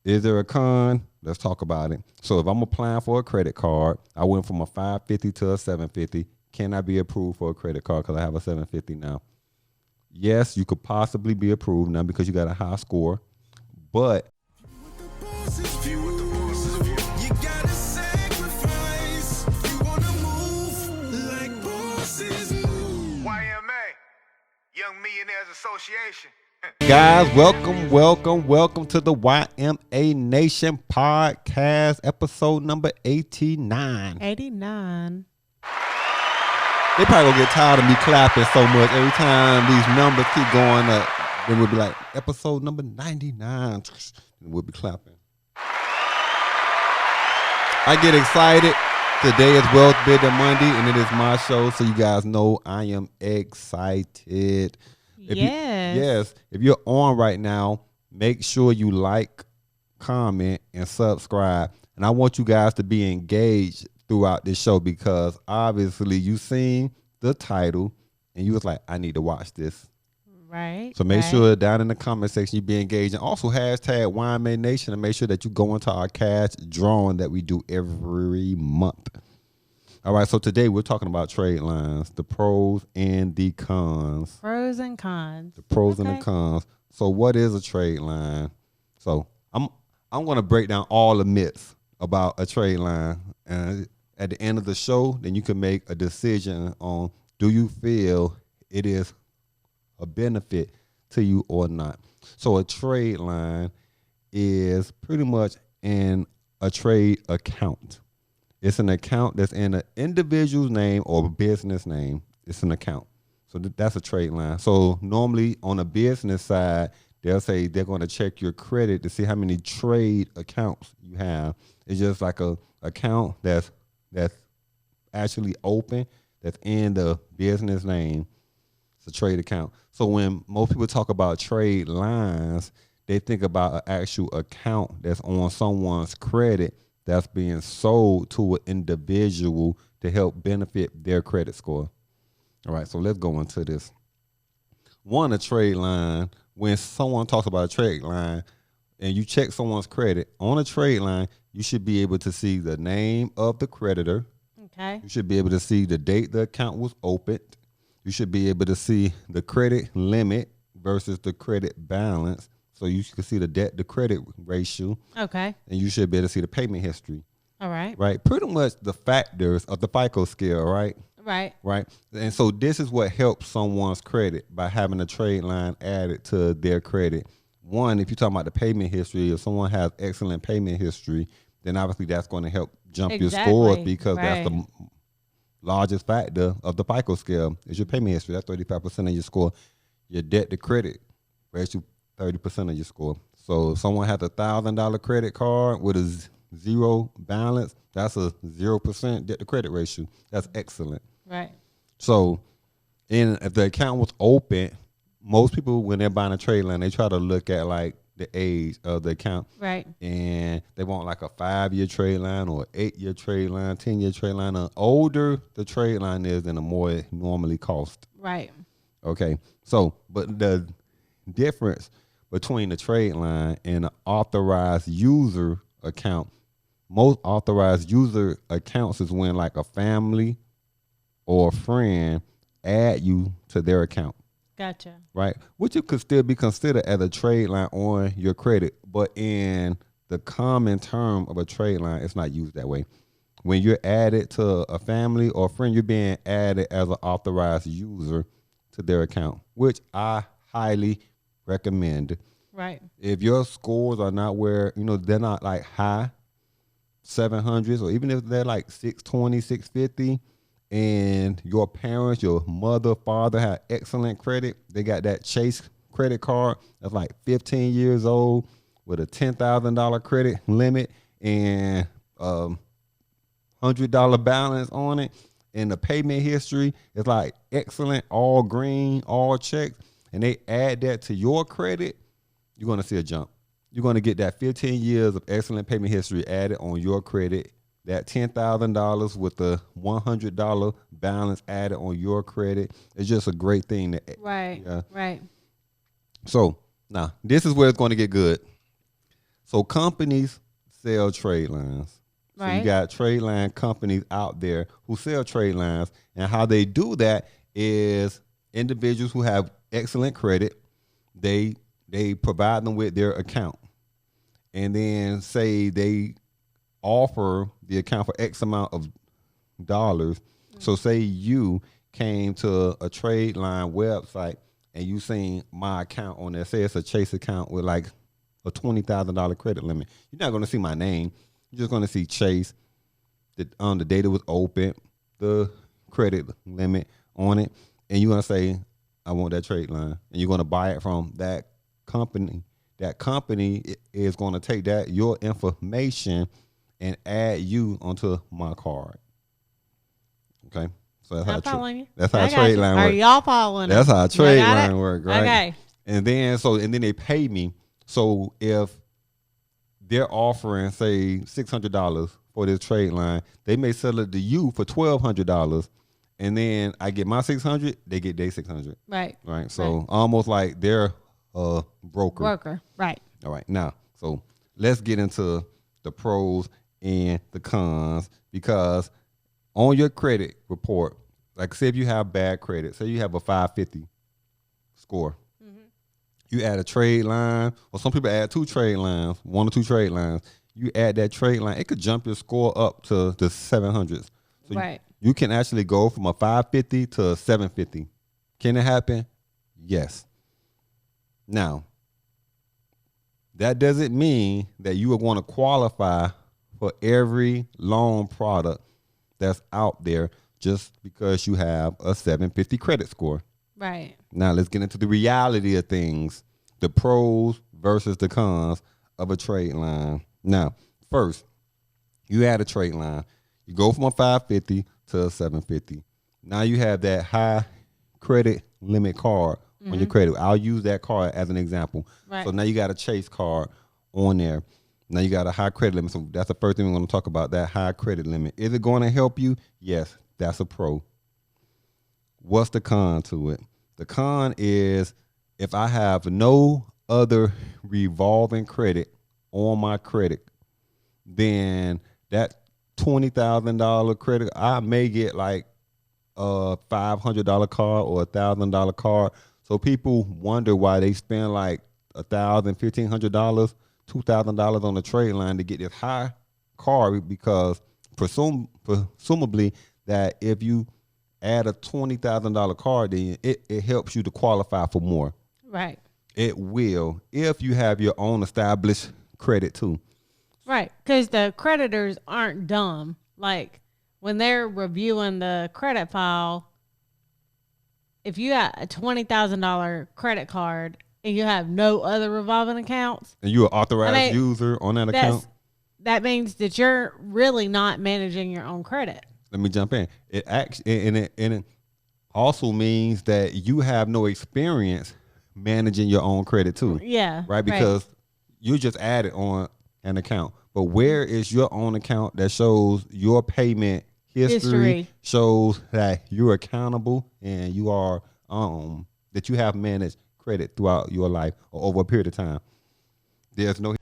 Is there a con? Let's talk about it. So if I'm applying for a credit card, I went from a 550 to a 750. Can I be approved for a credit card because I have a 750 now? Yes, you could possibly be approved now because you got a high score, but YMA, Young Millionaires Association. guys, welcome to the YMA Nation podcast, episode number 89. 89. They probably gonna get tired of me clapping so much every time these numbers keep going up. Then we'll be like, episode number 99. And we'll be clapping. I get excited. Today is Wealth Builder Monday, and it is my show, so you guys know I am excited. If you're on right now, make sure you like, comment, and subscribe. And I want you guys to be engaged throughout this show because obviously you seen the title and you was like, I need to watch this. Right. So make sure down in the comment section you be engaged, and also hashtag YMA Nation, and make sure that you go into our cash drawing that we do every month. All right, so today we're talking about trade lines, the pros and the cons. Pros and cons. The pros and the cons. So what is a trade line? So I'm going to break down all the myths about a trade line, and at the end of the show, then you can make a decision on, do you feel it is a benefit to you or not? So a trade line is pretty much a trade account. It's an account that's in an individual's name or business name. It's an account. So that's a trade line. So normally on a business side, they'll say they're going to check your credit to see how many trade accounts you have. It's just like a account that's actually open, that's in the business name. It's a trade account. So when most people talk about trade lines, they think about an actual account that's on someone's credit that's being sold to an individual to help benefit their credit score. All right, so let's go into this. A trade line, when someone talks about a trade line and you check someone's credit, on a trade line, you should be able to see the name of the creditor. Okay. You should be able to see the date the account was opened. You should be able to see the credit limit versus the credit balance. So you can see the debt to credit ratio. Okay. And you should be able to see the payment history. All right. Right? Pretty much the factors of the FICO scale, right? Right. Right? And so this is what helps someone's credit by having a trade line added to their credit. One, if you're talking about the payment history, if someone has excellent payment history, then obviously that's going to help jump your scores because that's the largest factor of the FICO scale is your payment history. That's 35% of your score. Your debt to credit ratio, 30% of your score. So if someone has $1,000 credit card with a zero balance, that's a 0% debt to credit ratio. That's excellent. Right. So if the account was open, most people, when they're buying a trade line, they try to look at like the age of the account. Right. And they want like a 5-year trade line or 8-year trade line, 10-year trade line. The older the trade line is, then the more it normally costs. Right. Okay. So, but the difference between the trade line and an authorized user account, most authorized user accounts is when like a family or a friend add you to their account. Gotcha. Right, which you could still be considered as a trade line on your credit, but in the common term of a trade line, it's not used that way. When you're added to a family or a friend, you're being added as an authorized user to their account, which I highly recommend. Right. If your scores are not where, they're not like high 700s, or even if they're like 620, 650, and your parents, your mother, father have excellent credit, they got that Chase credit card that's like 15 years old with a $10,000 credit limit and $100 balance on it, and the payment history is like excellent, all green, all checked, and they add that to your credit, you're going to see a jump. You're going to get that 15 years of excellent payment history added on your credit, that $10,000 with the $100 balance added on your credit. It's just a great thing. Right. Yeah. Right. So now this is where it's going to get good. So companies sell trade lines. So you Right. got trade line companies out there who sell trade lines, and how they do that is individuals who have excellent credit. They provide them with their account, and then say they offer the account for X amount of dollars. So say you came to a trade line website and you seen my account on there. Say it's a Chase account with like a $20,000 credit limit. You're not going to see my name. You're just going to see Chase. The data was open, the credit limit on it, and you're going to say, I want that trade line, and you're going to buy it from that company. That company is going to take your information and add you onto my card. Okay, so that's I'm following you. that's how I a got trade you. line Are works. y'all following? That's them? how a Y'all trade got line it? works, right? Okay. And then they pay me. So if they're offering say $600 for this trade line, they may sell it to you for $1,200, and then I get my $600, they get their $600. Right. Right. So almost like they're a broker. Worker. Right. All right. Now, so let's get into the pros and the cons, because on your credit report, like say if you have bad credit, say you have a 550 score, you add a trade line, or some people add 2 trade lines, 1 or 2 trade lines. You add that trade line, it could jump your score up to the 700s. So Right. you can actually go from a 550 to a 750. Can it happen? Yes. Now, that doesn't mean that you are going to qualify for every loan product that's out there just because you have a 750 credit score. Right. Now, let's get into the reality of things, the pros versus the cons of a trade line. Now, first, you add a trade line. You go from a 550 to a 750. Now you have that high credit limit card on your credit. I'll use that card as an example. Right. So now you got a Chase card on there. Now you got a high credit limit. So that's the first thing we're going to talk about, that high credit limit. Is it going to help you? Yes, that's a pro. What's the con to it? The con is if I have no other revolving credit on my credit, then that $20,000 credit, I may get like a $500 card or $1,000 card. So people wonder why they spend like $1,000, $1,500, $2,000 on the trade line to get this high card, because presumably that if you add a $20,000 card, then it helps you to qualify for more. Right. It will, if you have your own established credit too. Right. Because the creditors aren't dumb. Like when they're reviewing the credit file, if you got a $20,000 credit card and you have no other revolving accounts, And you're an authorized user on that account. that means that you're really not managing your own credit. Let me jump in. It actually, and it also means that you have no experience managing your own credit too. Yeah. Right? Because you just added on an account. But where is your own account that shows your payment history, shows that you're accountable and you are that you have managed credit throughout your life or over a period of time? There's no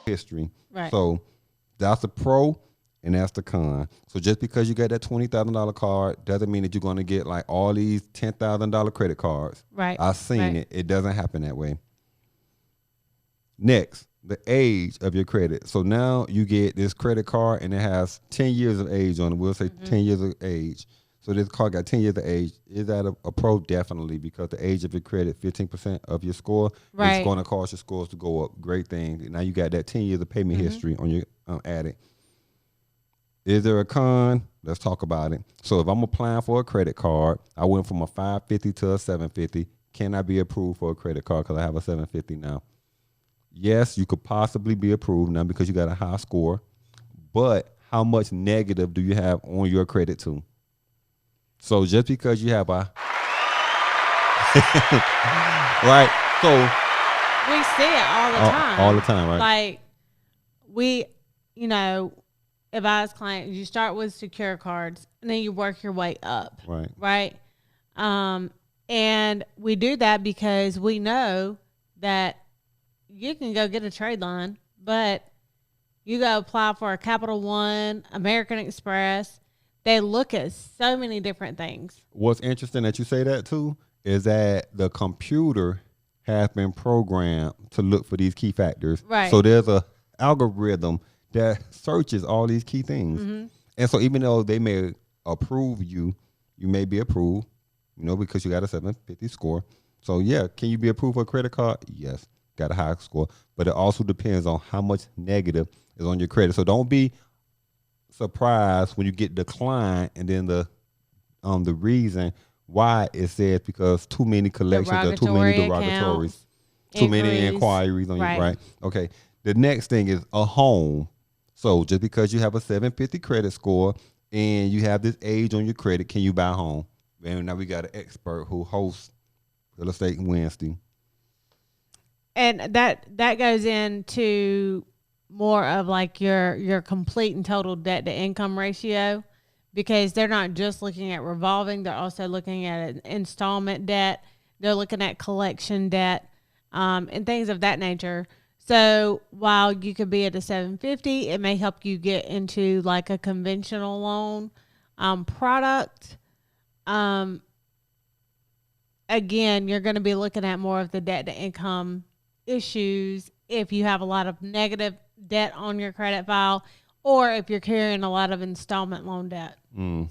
history. Right. So that's the pro and that's the con. So just because you got that $20,000 card doesn't mean that you're going to get like all these $10,000 credit cards. Right. I've seen Right. it. It doesn't happen that way. Next, the age of your credit. So now you get this credit card and it has 10 years of age on it. We'll say 10 years of age. So this card got 10 years of age. Is that a pro? Definitely, because the age of your credit, 15% of your score, Right. is going to cause your scores to go up. Great thing. Now you got that 10 years of payment history on your added. Is there a con? Let's talk about it. So if I'm applying for a credit card, I went from a 550 to a 750. Can I be approved for a credit card because I have a 750 now? Yes, you could possibly be approved now because you got a high score. But how much negative do you have on your credit too? So just because you have a right, so We see it all the time. all the time, right? Like we, if I was client, you start with secure cards and then you work your way up. Right. Right. And we do that because we know that you can go get a trade line, but you go apply for a Capital One, American Express. They look at so many different things. What's interesting that you say that too is that the computer has been programmed to look for these key factors. Right. So there's a algorithm that searches all these key things. Mm-hmm. And so even though they may approve you, you may be approved, because you got a 750 score. So yeah, can you be approved for a credit card? Yes, got a high score. But it also depends on how much negative is on your credit. So don't be surprised when you get declined and then the reason why it says because too many collections or too many derogatories, too many inquiries on you, right? Okay. The next thing is a home. So just because you have a 750 credit score and you have this age on your credit, can you buy a home? And now we got an expert who hosts Real Estate Wednesday. And that goes into more of like your complete and total debt to income ratio, because they're not just looking at revolving, they're also looking at an installment debt, they're looking at collection debt, and things of that nature. So while you could be at a 750, it may help you get into like a conventional loan product. Again, you're going to be looking at more of the debt to income issues if you have a lot of negative debt on your credit file, or if you're carrying a lot of installment loan debt,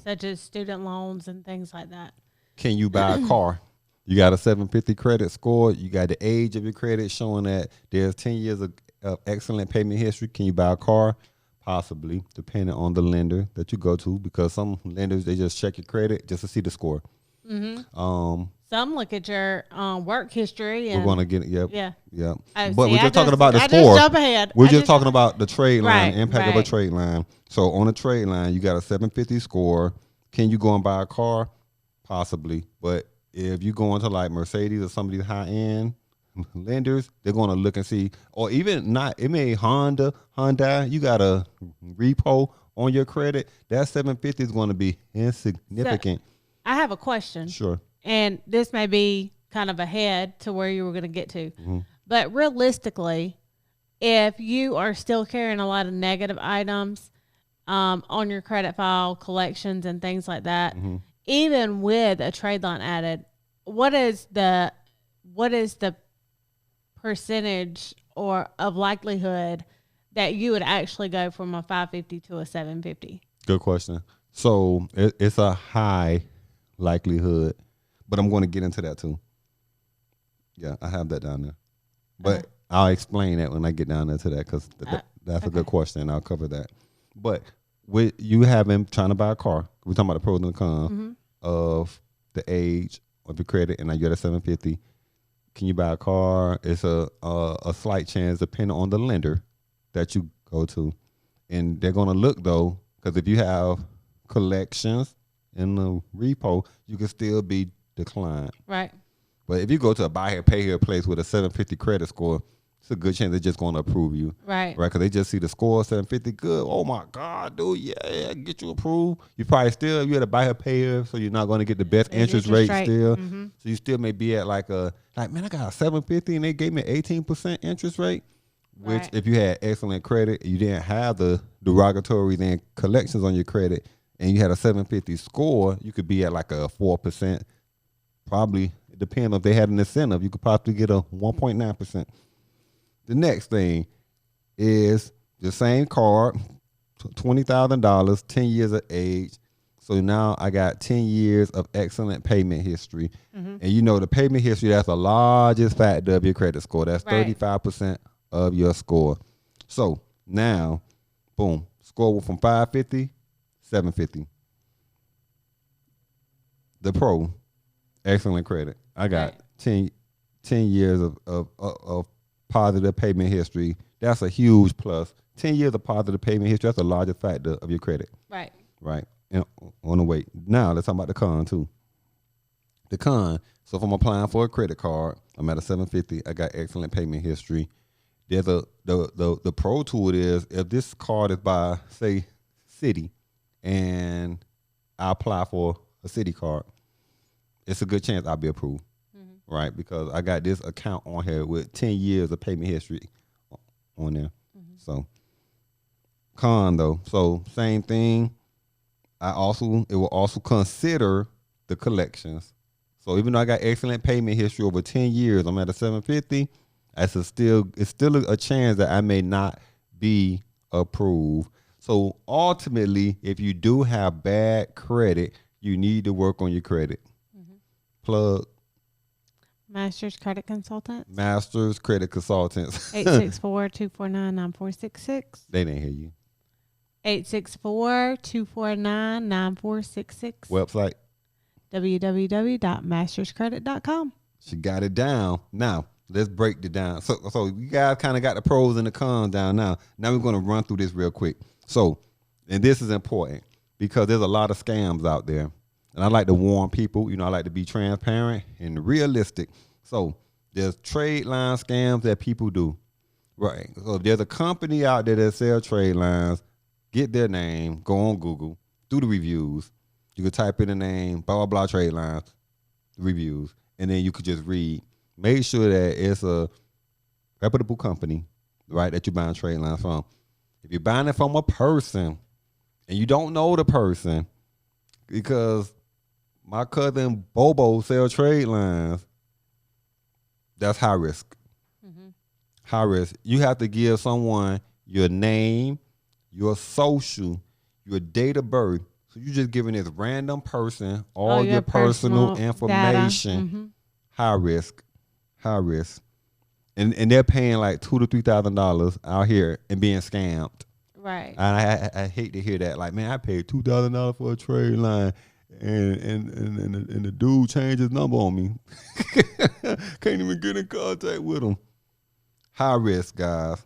such as student loans and things like that. Can you buy a car? You got a 750 credit score. You got the age of your credit showing that there's 10 years of excellent payment history. Can you buy a car? Possibly, depending on the lender that you go to, because some lenders, they just check your credit just to see the score. Mm-hmm. Some look at your work history. And we're going to get it. Yep. Yeah. Yep. Oh, but see, we're just talking about the I score. just jump ahead. We're just talking about the trade line, Right, the impact of a right. trade line. So on a trade line, you got a 750 score. Can you go and buy a car? Possibly. But if you go into like Mercedes or some of these high-end lenders, they're going to look and see, or even not, it may Hyundai, you got a repo on your credit. That 750 is going to be insignificant. So, I have a question. Sure. And this may be kind of ahead to where you were going to get to. Mm-hmm. But realistically, if you are still carrying a lot of negative items on your credit file, collections and things like that, Mm-hmm. even with a trade line added, what is the percentage or of likelihood that you would actually go from a 550 to a 750? Good question. So it's a high likelihood, but I'm going to get into that too. Yeah, I have that down there. But I'll explain that when I get down there to that, because that's a good question. I'll cover that. But with you having trying to buy a car, we're talking about the pros and the cons of the age of your credit, and now you're at a 750. Can you buy a car? It's a slight chance depending on the lender that you go to. And they're going to look, though, because if you have collections in the repo, you can still be declined. Right. But if you go to a buy here, pay here place with a 750 credit score, it's a good chance they're just going to approve you. Right. Right, because they just see the score, 750, good. Oh, my God, dude, yeah, get you approved. You probably still, you had to buy here, pay here, so you're not going to get the best interest rate still. Mm-hmm. So you still may be at like, man, I got a 750 and they gave me 18% interest rate, which if you had excellent credit, you didn't have the derogatories and collections on your credit, and you had a 750 score, you could be at like a 4%. Probably, depending if they had an incentive, you could possibly get a 1.9%. The next thing, is the same card, $20,000, 10 years of age. So now I got 10 years of excellent payment history. And you know the payment history, that's the largest factor of your credit score. That's 35% of your score. So now, boom, score from 550, 750. The pro, excellent credit. I got 10 years of positive payment history. That's a huge plus. 10 years of positive payment history, that's the largest factor of your credit. Right. Right. And on the way. Now let's talk about the con too. The con, so if I'm applying for a credit card, I'm at a 750, I got excellent payment history. There's the pro to it is if this card is by, say, city, and I apply for a city card, it's a good chance I'll be approved. Right? Because I got this account on here with 10 years of payment history on there. So con though. So same thing. It will also consider the collections. So even though I got excellent payment history over 10 years, I'm at a 750. It's still a chance that I may not be approved. So ultimately, if you do have bad credit, you need to work on your credit. Plug. Masters Credit Consultants. Masters Credit Consultants. 864-249-9466. They didn't hear you. 864-249-9466. Website. www.masterscredit.com. She got it down. Now, let's break it down. So you guys kind of got the pros and the cons down now. Now we're going to run through this real quick. So, and this is important because there's a lot of scams out there. And I like to warn people, I like to be transparent and realistic. So there's trade line scams that people do. Right. So if there's a company out there that sell trade lines, get their name, go on Google, do the reviews. You can type in the name, blah, blah, blah, trade lines, reviews. And then you could just read. Make sure that it's a reputable company, right, that you're buying trade lines from. If you're buying it from a person and you don't know the person, because my cousin Bobo sell trade lines, that's high risk. High risk. You have to give someone your name, your social, your date of birth. So you're just giving this random person all your personal information. High risk. High risk. And they're paying like $2,000 to $3,000 out here and being scammed. Right. And I hate to hear that. Like, man, I paid $2,000 for a trade line. And the dude changed his number on me. Can't even get in contact with him. High risk, guys.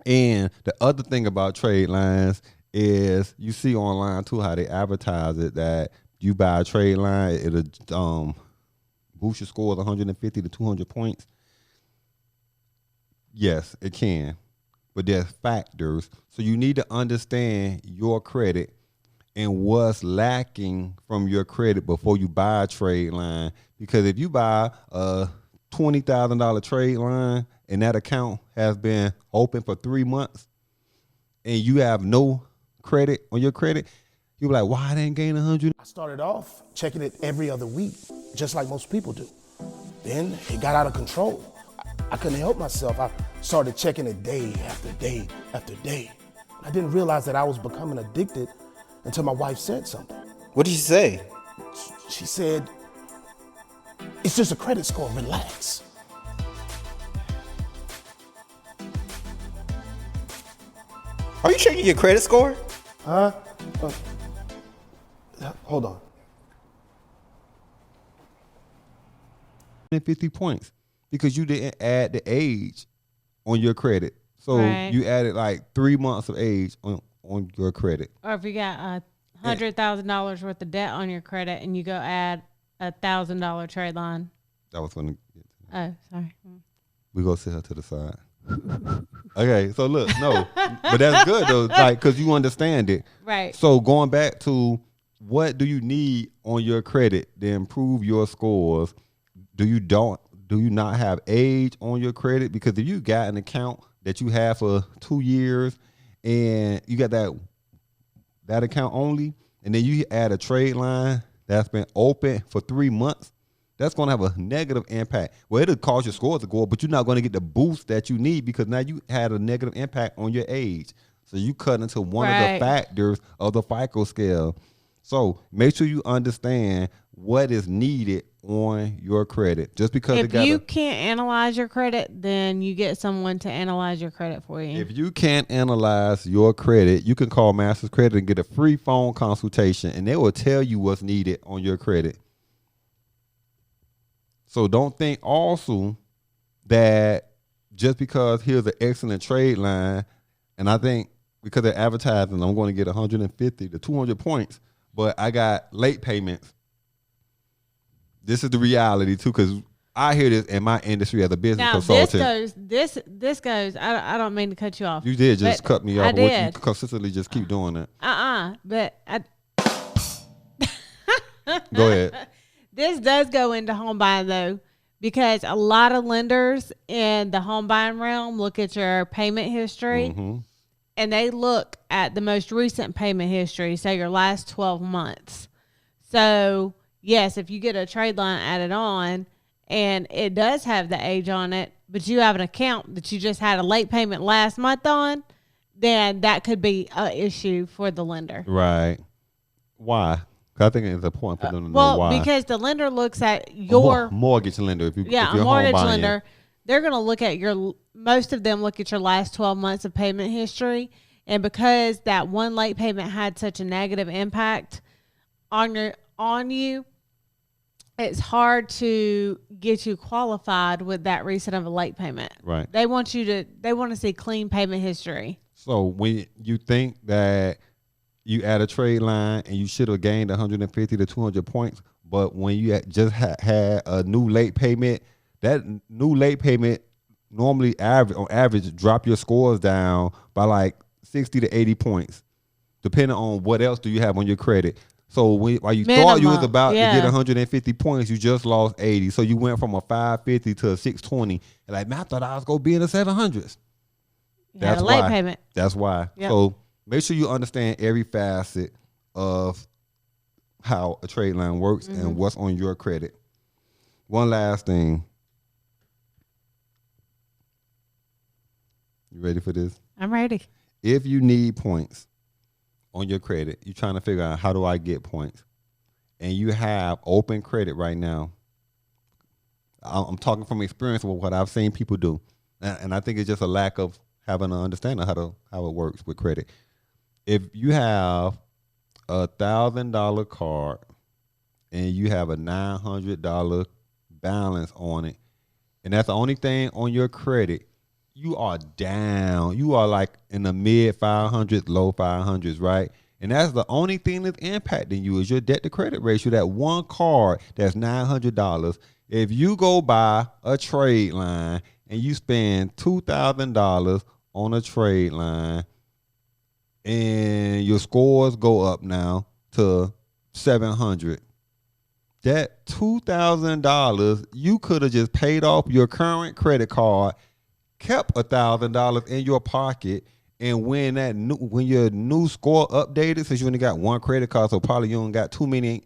And the other thing about trade lines is you see online too how they advertise it, that you buy a trade line, it'll boost your score 150 to 200 points. Yes, it can. But there's factors. So you need to understand your credit and what's lacking from your credit before you buy a trade line. Because if you buy a $20,000 trade line and that account has been open for 3 months and you have no credit on your credit, you're like, why I didn't gain 100? I started off checking it every other week, just like most people do. Then it got out of control. I couldn't help myself. I started checking it day after day after day. I didn't realize that I was becoming addicted until my wife said something. What did she say? She said, it's just a credit score, relax. Are you checking your credit score? Huh? Hold on. 50 points because you didn't add the age on your credit. So you added like 3 months of age on your credit. Or if you got $100,000 worth of debt on your credit and you go add $1,000 trade line. That was when. Oh, sorry. We go sit her to the side. Okay, so look, no, but that's good though, like, cause you understand it, right? So going back to what do you need on your credit to improve your scores? Do you not have age on your credit? Because if you got an account that you have for 2 years and you got that account only, and then you add a trade line that's been open for 3 months, that's going to have a negative impact. Well, it'll cause your scores to go up, but you're not going to get the boost that you need because now you had a negative impact on your age. So you cut into one of the factors of the FICO scale. So make sure you understand what is needed on your credit. Just because if you can't analyze your credit, then you get someone to analyze your credit for you. If you can't analyze your credit, you can call Masters Credit and get a free phone consultation, and they will tell you what's needed on your credit. So don't think also that just because here's an excellent trade line, and I think because they're advertising, I'm going to get 150 to 200 points, but I got late payments. This is the reality too, because I hear this in my industry as a business consultant. This goes. I don't mean to cut you off. You did just cut me off. I did. You consistently just keep doing that. But Go ahead. This does go into home buying though, because a lot of lenders in the home buying realm look at your payment history, and they look at the most recent payment history, so your last 12 months. So yes, if you get a trade line added on and it does have the age on it, but you have an account that you just had a late payment last month on, then that could be an issue for the lender. Right. Why? 'Cause I think it's important for them to know why. Well, because the lender looks at your mortgage lender. If you're a mortgage lender, they're going to look at most of them look at your last 12 months of payment history. And because that one late payment had such a negative impact on you, it's hard to get you qualified with that recent of a late payment. Right. They want to see clean payment history. So when you think that you add a trade line and you should have gained 150 to 200 points, but when you just had a new late payment, that new late payment normally on average drop your scores down by like 60 to 80 points, depending on what else do you have on your credit. So while you thought you was about to get 150 points, you just lost 80. So you went from a 550 to a 620. And like, man, I thought I was going to be in the 700s. That's why. Late payment. That's why. Yep. So make sure you understand every facet of how a trade line works and what's on your credit. One last thing. You ready for this? I'm ready. If you need points on your credit, you're trying to figure out how do I get points, and you have open credit right now. I'm talking from experience with what I've seen people do, and I think it's just a lack of having an understanding of how it works with credit. If you have $1,000 card and you have a $900 balance on it, and that's the only thing on your credit, you are down. You are like in the mid 500s, low 500s, right? And that's the only thing that's impacting you is your debt to credit ratio. That one card that's $900. If you go buy a trade line and you spend $2,000 on a trade line and your scores go up now to 700, that $2,000, you could have just paid off your current credit card, kept $1,000 in your pocket, and when your new score updated, since you only got one credit card, so probably you don't got too many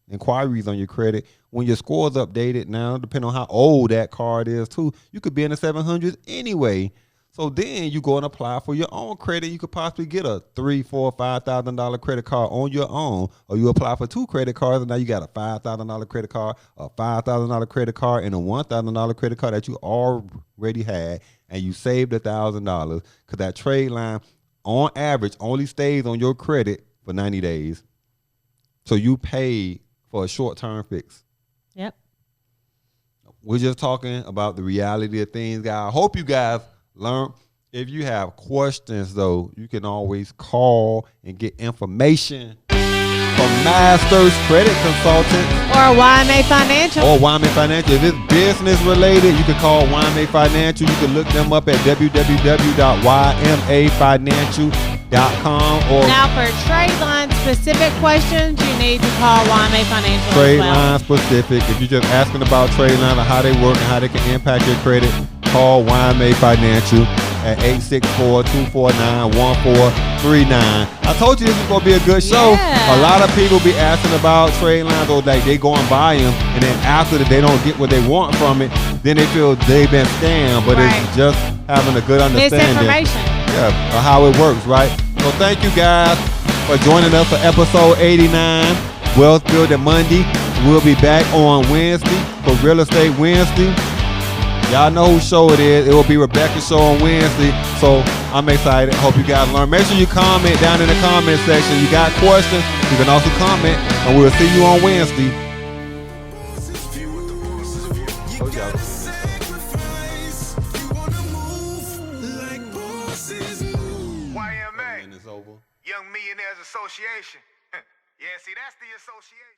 inquiries on your credit. When your score's updated now, depending on how old that card is too, you could be in the 700s anyway. So then you go and apply for your own credit. You could possibly get a $3,000, $4,000, $5,000 credit card on your own, or you apply for 2 credit cards, and now you got a $5,000 credit card, a $5,000 credit card, and a $1,000 credit card that you already had, and you saved $1,000 because that trade line, on average, only stays on your credit for 90 days. So you paid for a short-term fix. Yep. We're just talking about the reality of things, guys. I hope you guys learn. If you have questions, though, you can always call and get information from Masters Credit Consultant or YMA Financial. If it's business related, you can call YMA Financial. You can look them up at www.ymafinancial.com. Or now for trade line specific questions, you need to call YMA Financial. Trade line specific. If you're just asking about trade line or how they work and how they can impact your credit, call YMA Financial. at 864-249-1439. I told you this was gonna be a good show. Yeah. A lot of people be asking about trade lines, or like they go and buy them, and then after that they don't get what they want from it, then they feel they've been scammed. But Right. it's just having a good understanding. Misinformation. Yeah, of how it works, right? So thank you guys for joining us for episode 89, Wealth Building Monday. We'll be back on Wednesday for Real Estate Wednesday. Y'all know whose show it is. It will be Rebecca's show on Wednesday. So I'm excited. Hope you guys learn. Make sure you comment down in the comment section. You got questions, you can also comment, and we'll see you on Wednesday. YMA, Young Millionaires Association. Yeah, see, that's the association.